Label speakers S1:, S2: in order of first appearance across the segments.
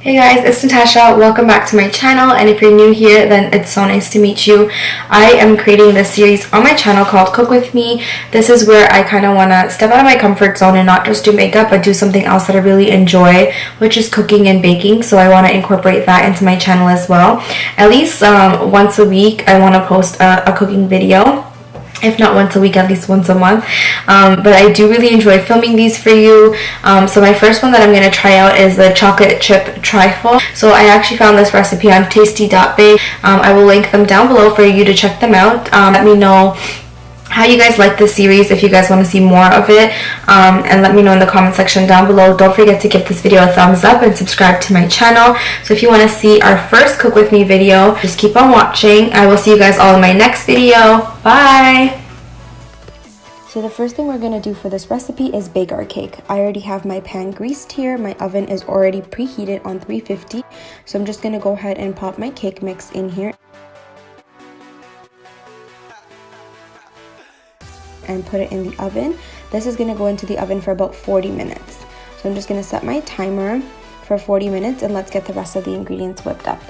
S1: Hey guys, it's Natasha. Welcome back to my channel, and if you're new here, then it's so nice to meet you. I am creating this series on my channel called Cook With Me. This is where I kind of want to step out of my comfort zone and not just do makeup, but do something else that I really enjoy, which is cooking and baking. So I want to incorporate that into my channel as well. At least once a week, I want to post a cooking video. If not once a week, at least once a month. But I do really enjoy filming these for you. So my first one that I'm going to try out is the chocolate chip trifle. So I actually found this recipe on tasty.bae. I will link them down below for you to check them out. Let me know how you guys like this series, if you guys want to see more of it, and let me know in the comment section down below. Don't forget to give this video a thumbs up and subscribe to my channel. So if you want to see our first Cook With Me video, just keep on watching. I will see you guys all in my next video. Bye! So the first thing we're going to do for this recipe is bake our cake. I already have my pan greased here. My oven is already preheated on 350. So I'm just going to go ahead and pop my cake mix in here and put it in the oven. This is going to go into the oven for about 40 minutes. So I'm just going to set my timer for 40 minutes and let's get the rest of the ingredients whipped up.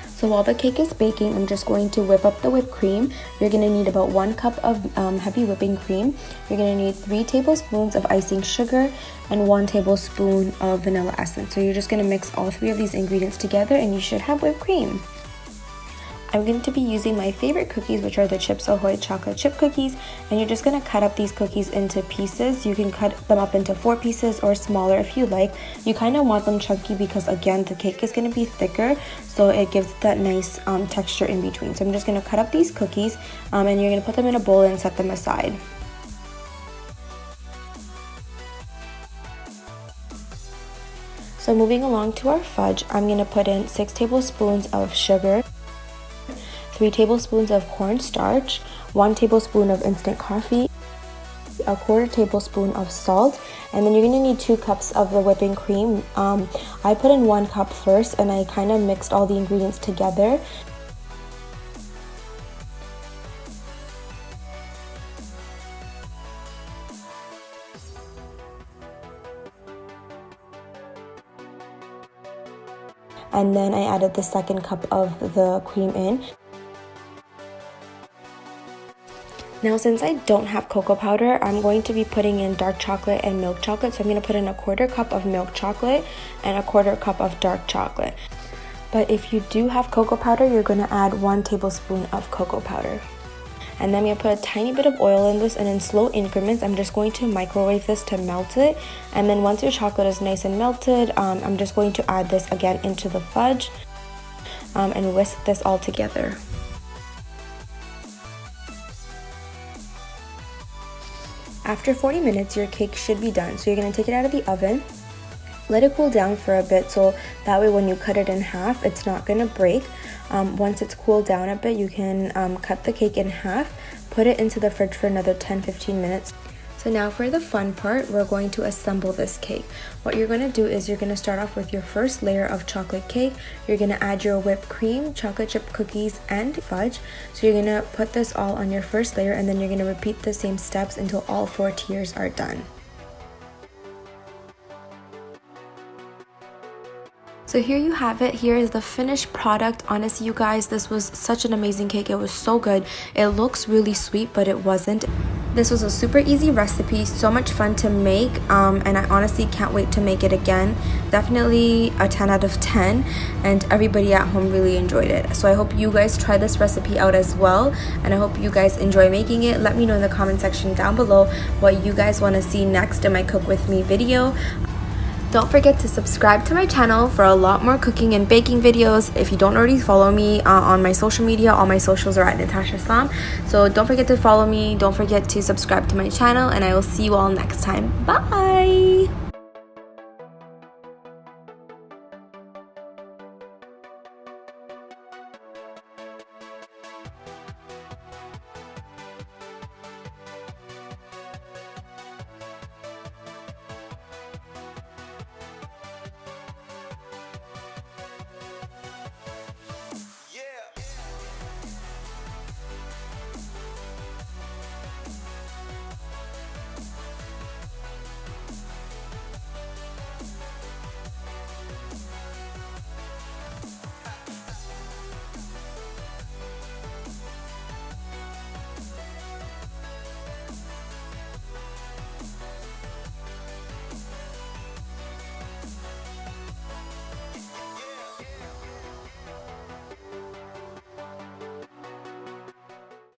S1: So while the cake is baking, I'm just going to whip up the whipped cream. You're going to need about 1 cup of heavy whipping cream. You're going to need 3 tablespoons of icing sugar and 1 tablespoon of vanilla essence. So you're just going to mix all 3 of these ingredients together and you should have whipped cream. I'm going to be using my favorite cookies, which are the Chips Ahoy chocolate chip cookies, and you're just going to cut up these cookies into pieces. You can cut them up into 4 pieces or smaller if you like. You kind of want them chunky because, again, the cake is going to be thicker, so it gives that nice texture in between. So I'm just going to cut up these cookies and you're going to put them in a bowl and set them aside. So moving along to our fudge, I'm going to put in 6 tablespoons of sugar, 3 tablespoons of cornstarch, 1 tablespoon of instant coffee, a 1/4 tablespoon of salt, and then you're going to need 2 cups of the whipping cream. I put in 1 cup first and I kind of mixed all the ingredients together. And then I added the 2nd cup of the cream in. Now, since I don't have cocoa powder, I'm going to be putting in dark chocolate and milk chocolate. So I'm going to put in a 1/4 cup of milk chocolate and a 1/4 cup of dark chocolate. But if you do have cocoa powder, you're going to add 1 tablespoon of cocoa powder. And then I'm going to put a tiny bit of oil in this, and in slow increments, I'm just going to microwave this to melt it. And then once your chocolate is nice and melted, I'm just going to add this again into the fudge and whisk this all together. After 40 minutes, your cake should be done. So you're going to take it out of the oven, let it cool down for a bit, so that way when you cut it in half, it's not going to break. Once it's cooled down a bit, you can cut the cake in half, put it into the fridge for another 10-15 minutes. So now for the fun part, we're going to assemble this cake. What you're going to do is you're going to start off with your first layer of chocolate cake. You're going to add your whipped cream, chocolate chip cookies, and fudge. So you're going to put this all on your first layer, and then you're going to repeat the same steps until all 4 tiers are done. So here you have it. Here is the finished product. Honestly, you guys, this was such an amazing cake. It was so good. It looks really sweet, but it wasn't. This was a super easy recipe, so much fun to make, and I honestly can't wait to make it again. Definitely a 10 out of 10, and everybody at home really enjoyed it. So I hope you guys try this recipe out as well, and I hope you guys enjoy making it. Let me know in the comment section down below what you guys want to see next in my Cook With Me video. Don't forget to subscribe to my channel for a lot more cooking and baking videos. If you don't already follow me on my social media, all my socials are at Natashaa Islam. So don't forget to follow me. Don't forget to subscribe to my channel, and I will see you all next time. Bye!